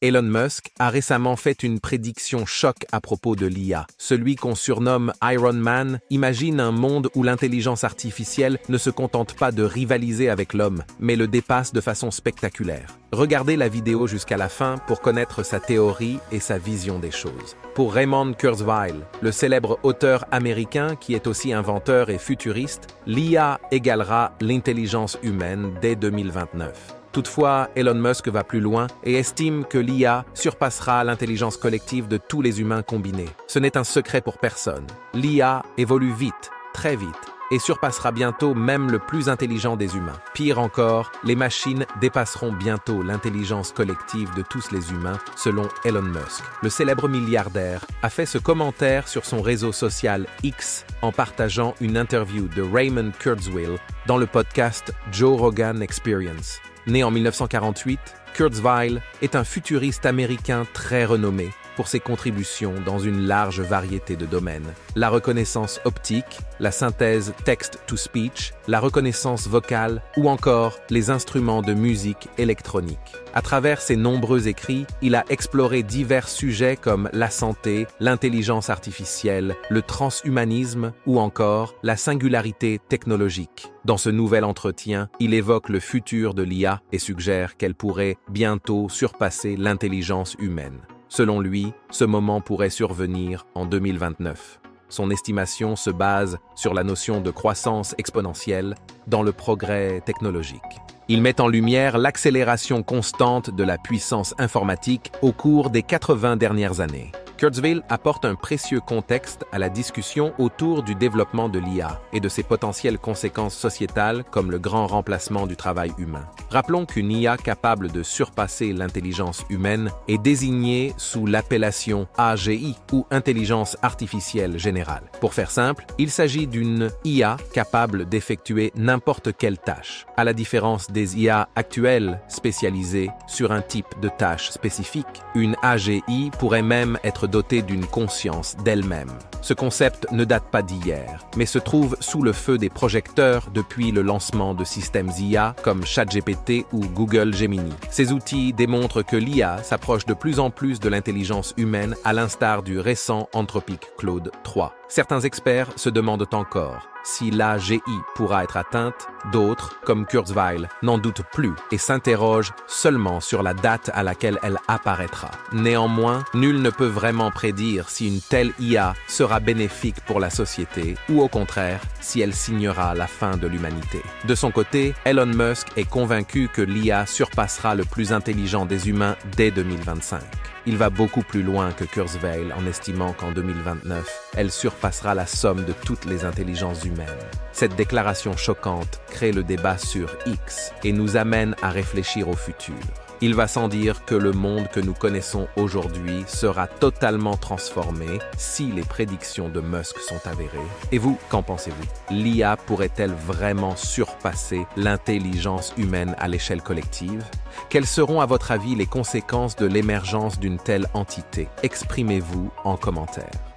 Elon Musk a récemment fait une prédiction choc à propos de l'IA. Celui qu'on surnomme Iron Man imagine un monde où l'intelligence artificielle ne se contente pas de rivaliser avec l'homme, mais le dépasse de façon spectaculaire. Regardez la vidéo jusqu'à la fin pour connaître sa théorie et sa vision des choses. Pour Raymond Kurzweil, le célèbre auteur américain qui est aussi inventeur et futuriste, l'IA égalera l'intelligence humaine dès 2029. Toutefois, Elon Musk va plus loin et estime que l'IA surpassera l'intelligence collective de tous les humains combinés. Ce n'est un secret pour personne. L'IA évolue vite, très vite, et surpassera bientôt même le plus intelligent des humains. Pire encore, les machines dépasseront bientôt l'intelligence collective de tous les humains, selon Elon Musk. Le célèbre milliardaire a fait ce commentaire sur son réseau social X en partageant une interview de Raymond Kurzweil dans le podcast Joe Rogan Experience. Né en 1948, Kurzweil est un futuriste américain très renommé pour ses contributions dans une large variété de domaines. La reconnaissance optique, la synthèse text-to-speech, la reconnaissance vocale ou encore les instruments de musique électronique. À travers ses nombreux écrits, il a exploré divers sujets comme la santé, l'intelligence artificielle, le transhumanisme ou encore la singularité technologique. Dans ce nouvel entretien, il évoque le futur de l'IA et suggère qu'elle pourrait bientôt surpasser l'intelligence humaine. Selon lui, ce moment pourrait survenir en 2029. Son estimation se base sur la notion de croissance exponentielle dans le progrès technologique. Il met en lumière l'accélération constante de la puissance informatique au cours des 80 dernières années. Kurzweil apporte un précieux contexte à la discussion autour du développement de l'IA et de ses potentielles conséquences sociétales comme le grand remplacement du travail humain. Rappelons qu'une IA capable de surpasser l'intelligence humaine est désignée sous l'appellation AGI ou intelligence artificielle générale. Pour faire simple, il s'agit d'une IA capable d'effectuer n'importe quelle tâche, à la différence des IA actuelles spécialisées sur un type de tâche spécifique. Une AGI pourrait même être dotée d'une conscience d'elle-même. Ce concept ne date pas d'hier, mais se trouve sous le feu des projecteurs depuis le lancement de systèmes IA comme ChatGPT ou Google Gemini. Ces outils démontrent que l'IA s'approche de plus en plus de l'intelligence humaine à l'instar du récent Anthropic Claude 3. Certains experts se demandent encore si l'AGI pourra être atteinte, d'autres, comme Kurzweil, n'en doutent plus et s'interrogent seulement sur la date à laquelle elle apparaîtra. Néanmoins, nul ne peut vraiment prédire si une telle IA sera bénéfique pour la société ou au contraire, si elle signera la fin de l'humanité. De son côté, Elon Musk est convaincu que l'IA surpassera le plus intelligent des humains dès 2025. Il va beaucoup plus loin que Kurzweil en estimant qu'en 2029, elle surpassera la somme de toutes les intelligences humaines. Cette déclaration choquante crée le débat sur X et nous amène à réfléchir au futur. Il va sans dire que le monde que nous connaissons aujourd'hui sera totalement transformé si les prédictions de Musk sont avérées. Et vous, qu'en pensez-vous? L'IA pourrait-elle vraiment surpasser l'intelligence humaine à l'échelle collective? Quelles seront à votre avis les conséquences de l'émergence d'une telle entité? Exprimez-vous en commentaire.